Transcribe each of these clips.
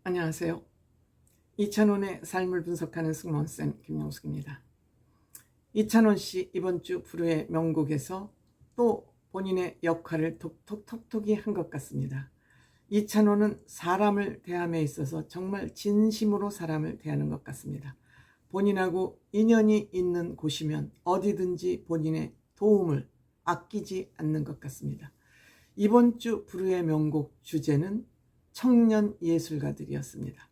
안녕하세요. 이찬원의 삶을 분석하는 승무원쌤 김용숙입니다. 이찬원 씨 이번 주 불후의 명곡에서 또 본인의 역할을 톡톡톡톡이 한 것 같습니다. 이찬원은 사람을 대함에 있어서 정말 진심으로 사람을 대하는 것 같습니다. 본인하고 인연이 있는 곳이면 어디든지 본인의 도움을 아끼지 않는 것 같습니다. 이번 주 불후의 명곡 주제는 청년 예술가들이었습니다.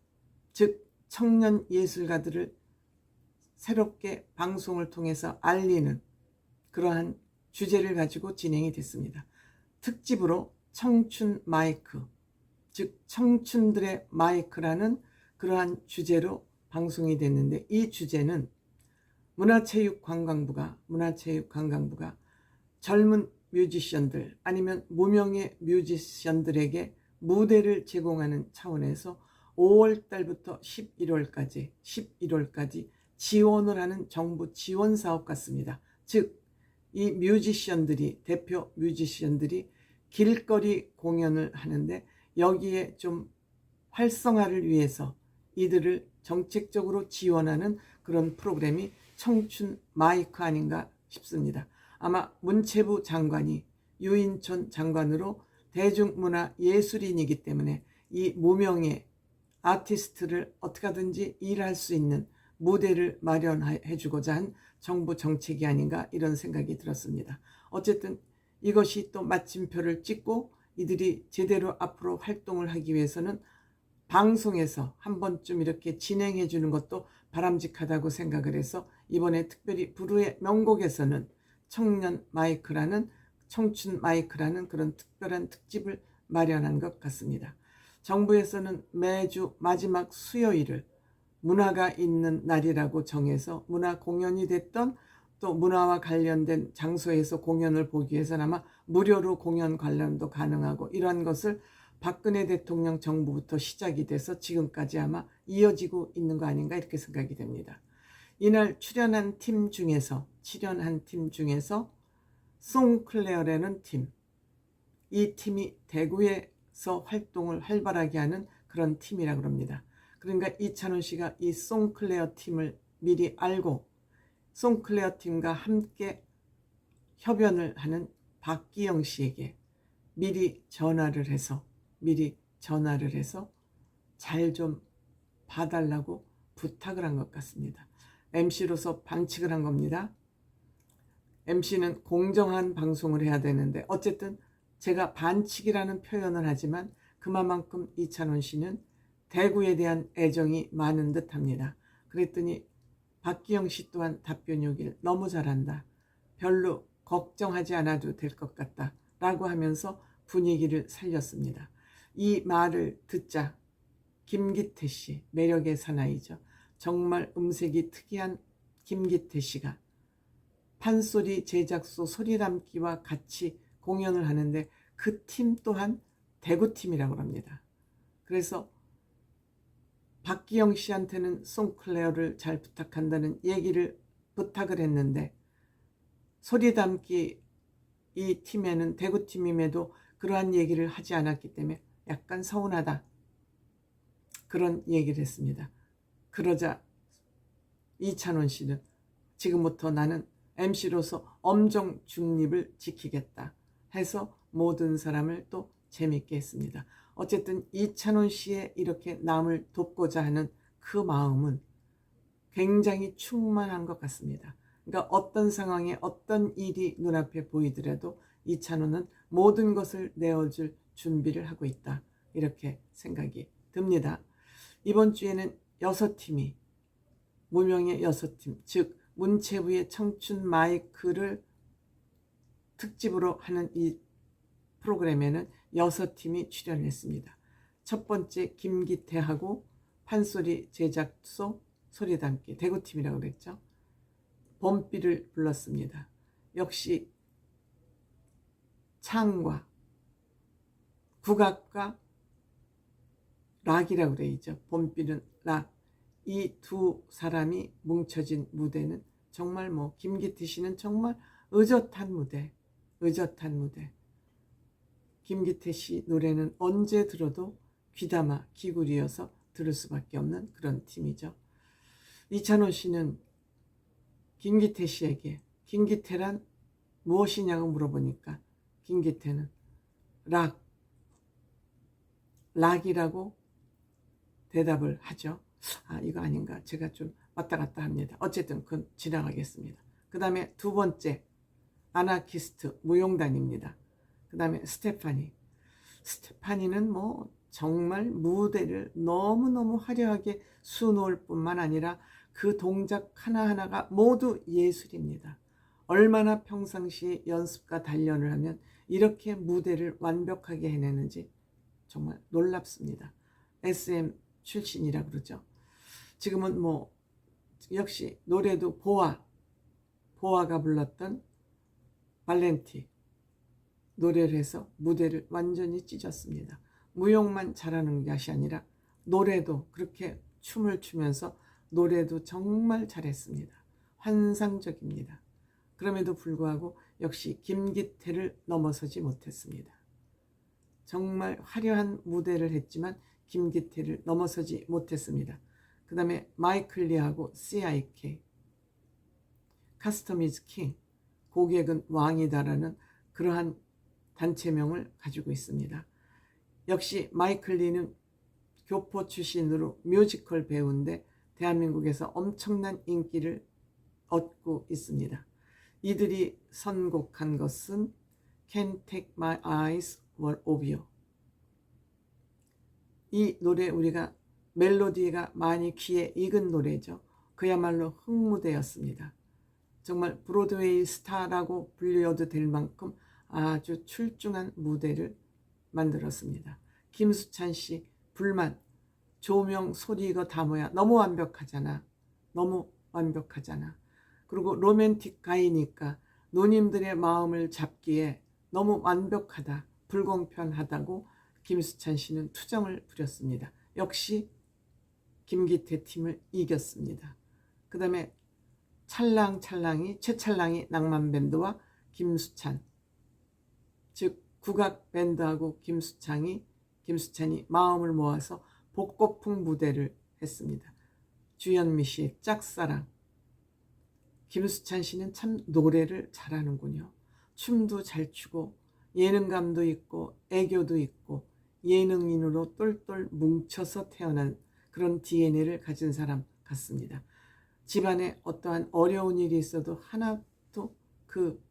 즉 청년 예술가들을 새롭게 방송을 통해서 알리는 그러한 주제를 가지고 진행이 됐습니다. 특집으로 청춘 마이크, 즉 청춘들의 마이크라는 그러한 주제로 방송이 됐는데, 이 주제는 문화체육관광부가 젊은 뮤지션들 아니면 무명의 뮤지션들에게 무대를 제공하는 차원에서 5월달부터 11월까지 지원을 하는 정부 지원 사업 같습니다. 즉, 이 뮤지션들이, 대표 뮤지션들이 길거리 공연을 하는데 여기에 좀 활성화를 위해서 이들을 정책적으로 지원하는 그런 프로그램이 청춘 마이크 아닌가 싶습니다. 아마 문체부 장관이 유인촌 장관으로 대중문화예술인이기 때문에 이 무명의 아티스트를 어떻게 하든지 일할 수 있는 무대를 마련해 주고자 한 정부 정책이 아닌가, 이런 생각이 들었습니다. 어쨌든 이것이 또 마침표를 찍고 이들이 제대로 앞으로 활동을 하기 위해서는 방송에서 한 번쯤 이렇게 진행해 주는 것도 바람직하다고 생각을 해서 이번에 특별히 불후의 명곡에서는 청춘 마이크라는 그런 특별한 특집을 마련한 것 같습니다. 정부에서는 매주 마지막 수요일을 문화가 있는 날이라고 정해서 문화 공연이 됐던, 또 문화와 관련된 장소에서 공연을 보기 위해서는 아마 무료로 공연 관람도 가능하고, 이러한 것을 박근혜 대통령 정부부터 시작이 돼서 지금까지 아마 이어지고 있는 거 아닌가, 이렇게 생각이 됩니다. 이날 출연한 팀 중에서 송클레어라는 팀, 이 팀이 대구에서 활동을 활발하게 하는 그런 팀이라고 합니다. 그러니까 이찬원 씨가 이 송클레어 팀을 미리 알고 송클레어 팀과 함께 협연을 하는 박기영 씨에게 미리 전화를 해서 잘 좀 봐달라고 부탁을 한 것 같습니다. MC로서 반칙을 한 겁니다. MC는 공정한 방송을 해야 되는데, 어쨌든 제가 반칙이라는 표현을 하지만 그만큼 이찬원 씨는 대구에 대한 애정이 많은 듯 합니다. 그랬더니 박기영 씨 또한 답변이 오길, 너무 잘한다, 별로 걱정하지 않아도 될 것 같다 라고 하면서 분위기를 살렸습니다. 이 말을 듣자 김기태 씨, 매력의 사나이죠. 정말 음색이 특이한 김기태 씨가 판소리 제작소 소리담기와 같이 공연을 하는데 그 팀 또한 대구팀이라고 합니다. 그래서 박기영 씨한테는 송클레어를 잘 부탁한다는 부탁을 했는데, 소리담기 이 팀에는 대구팀임에도 그러한 얘기를 하지 않았기 때문에 약간 서운하다, 그런 얘기를 했습니다. 그러자 이찬원 씨는 지금부터 나는 MC로서 엄정 중립을 지키겠다 해서 모든 사람을 또 재밌게 했습니다. 어쨌든 이찬원 씨의 이렇게 남을 돕고자 하는 그 마음은 굉장히 충만한 것 같습니다. 그러니까 어떤 상황에 어떤 일이 눈앞에 보이더라도 이찬원은 모든 것을 내어줄 준비를 하고 있다, 이렇게 생각이 듭니다. 이번 주에는 6팀이, 무명의 6팀, 즉 문체부의 청춘 마이크를 특집으로 하는 이 프로그램에는 6팀이 출연했습니다. 첫 번째 김기태하고 판소리 제작소 소리담기, 대구팀이라고 그랬죠. 봄비를 불렀습니다. 역시 창과 국악과 락이라고 그래야죠. 봄비는 락, 이 두 사람이 뭉쳐진 무대는 정말 김기태 씨는 정말 의젓한 무대. 김기태 씨 노래는 언제 들어도 귀담아 귀구리여서 들을 수밖에 없는 그런 팀이죠. 이찬원 씨는 김기태 씨에게 김기태란 무엇이냐고 물어보니까 김기태는 락이라고 대답을 하죠. 이거 아닌가? 제가 좀 왔다 갔다 합니다. 어쨌든 그건 지나가겠습니다. 그 다음에 두 번째 아나키스트 무용단입니다. 그 다음에 스테파니는 뭐 정말 무대를 너무너무 화려하게 수놓을 뿐만 아니라 그 동작 하나하나가 모두 예술입니다. 얼마나 평상시에 연습과 단련을 하면 이렇게 무대를 완벽하게 해내는지 정말 놀랍습니다. SM 출신이라 그러죠. 지금은 뭐 역시 노래도 보아가 불렀던 발렌티 노래를 해서 무대를 완전히 찢었습니다. 무용만 잘하는 것이 아니라 노래도 그렇게 춤을 추면서 노래도 정말 잘했습니다. 환상적입니다. 그럼에도 불구하고 역시 김기태를 넘어서지 못했습니다. 정말 화려한 무대를 했지만 김기태를 넘어서지 못했습니다. 그 다음에 마이클 리하고 CIK 커스텀 이즈 킹 고객은 왕이다라는 그러한 단체명을 가지고 있습니다. 역시 마이클 리는 교포 출신으로 뮤지컬 배우인데 대한민국에서 엄청난 인기를 얻고 있습니다. 이들이 선곡한 것은 Can't Take My Eyes Off You. 이 노래 우리가 멜로디가 많이 귀에 익은 노래죠. 그야말로 흥무대였습니다. 정말 브로드웨이 스타라고 불려도 될 만큼 아주 출중한 무대를 만들었습니다. 김수찬 씨 불만 조명 소리 이거 다 뭐야 너무 완벽하잖아. 그리고 로맨틱 가이니까 누님들의 마음을 잡기에 너무 완벽하다, 불공평하다고 김수찬 씨는 투정을 부렸습니다. 역시 김기태 팀을 이겼습니다. 그 다음에 최찰랑이 낭만밴드와 김수찬, 즉 국악밴드하고 김수찬이 마음을 모아서 복고풍 무대를 했습니다. 주현미 씨의 짝사랑. 김수찬 씨는 참 노래를 잘하는군요. 춤도 잘 추고 예능감도 있고 애교도 있고 예능인으로 똘똘 뭉쳐서 태어난 그런 DNA를 가진 사람 같습니다. 집안에 어떠한 어려운 일이 있어도 하나도 그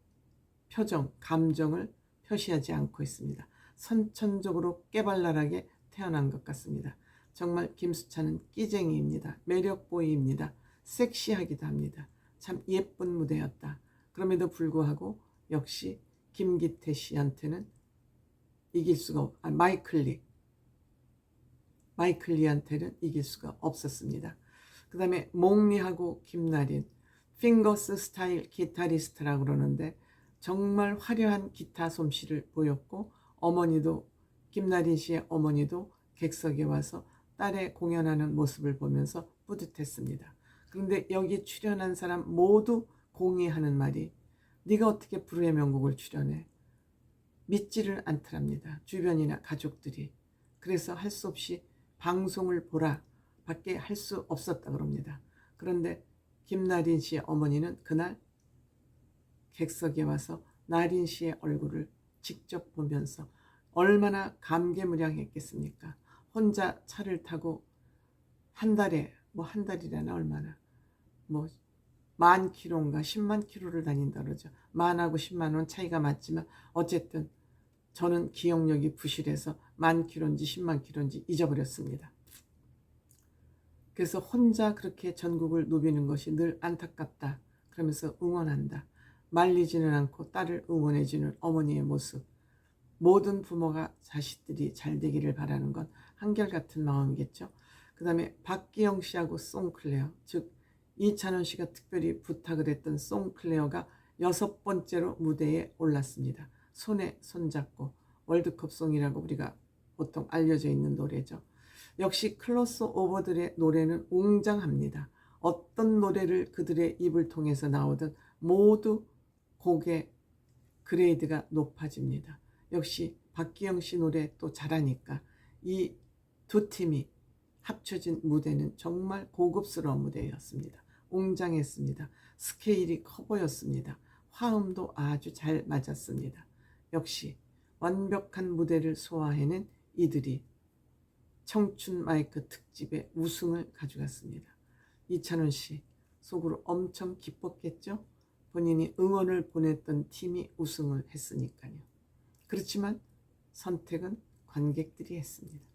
표정, 감정을 표시하지 않고 있습니다. 선천적으로 깨발랄하게 태어난 것 같습니다. 정말 김수찬은 끼쟁이입니다. 매력보이입니다. 섹시하기도 합니다. 참 예쁜 무대였다. 그럼에도 불구하고 역시 김기태 씨한테는 이길 수가 마이클 리한테는 이길 수가 없었습니다. 그 다음에 몽리하고 김나린 핑거스 스타일 기타리스트라고 그러는데 정말 화려한 기타 솜씨를 보였고 김나린 씨의 어머니도 객석에 와서 딸의 공연하는 모습을 보면서 뿌듯했습니다. 그런데 여기 출연한 사람 모두 공의하는 말이 네가 어떻게 불후의 명곡을 출연해? 믿지를 않더랍니다. 주변이나 가족들이. 그래서 할 수 없이 방송을 보라 밖에 할 수 없었다 그럽니다. 그런데 김나린 씨의 어머니는 그날 객석에 와서 나린 씨의 얼굴을 직접 보면서 얼마나 감개무량했겠습니까? 혼자 차를 타고 한 달이라나 얼마나 10,000km인가 10만 km를 다닌다 그러죠. 만하고 10만원 차이가 맞지만 어쨌든 저는 기억력이 부실해서 10,000km인지 10만 km인지 잊어버렸습니다. 그래서 혼자 그렇게 전국을 누비는 것이 늘 안타깝다. 그러면서 응원한다. 말리지는 않고 딸을 응원해주는 어머니의 모습. 모든 부모가 자식들이 잘 되기를 바라는 건 한결같은 마음이겠죠. 그 다음에 박기영 씨하고 송클레어, 즉 이찬원 씨가 특별히 부탁을 했던 송클레어가 6번째로 무대에 올랐습니다. 손에 손잡고 월드컵송이라고 우리가 보통 알려져 있는 노래죠. 역시 클로스 오버들의 노래는 웅장합니다. 어떤 노래를 그들의 입을 통해서 나오든 모두 곡의 그레이드가 높아집니다. 역시 박기영 씨 노래 또 잘하니까 이 두 팀이 합쳐진 무대는 정말 고급스러운 무대였습니다. 웅장했습니다. 스케일이 커 보였습니다. 화음도 아주 잘 맞았습니다. 역시 완벽한 무대를 소화해낸 이들이 청춘 마이크 특집의 우승을 가져갔습니다. 이찬원 씨 속으로 엄청 기뻤겠죠? 본인이 응원을 보냈던 팀이 우승을 했으니까요. 그렇지만 선택은 관객들이 했습니다.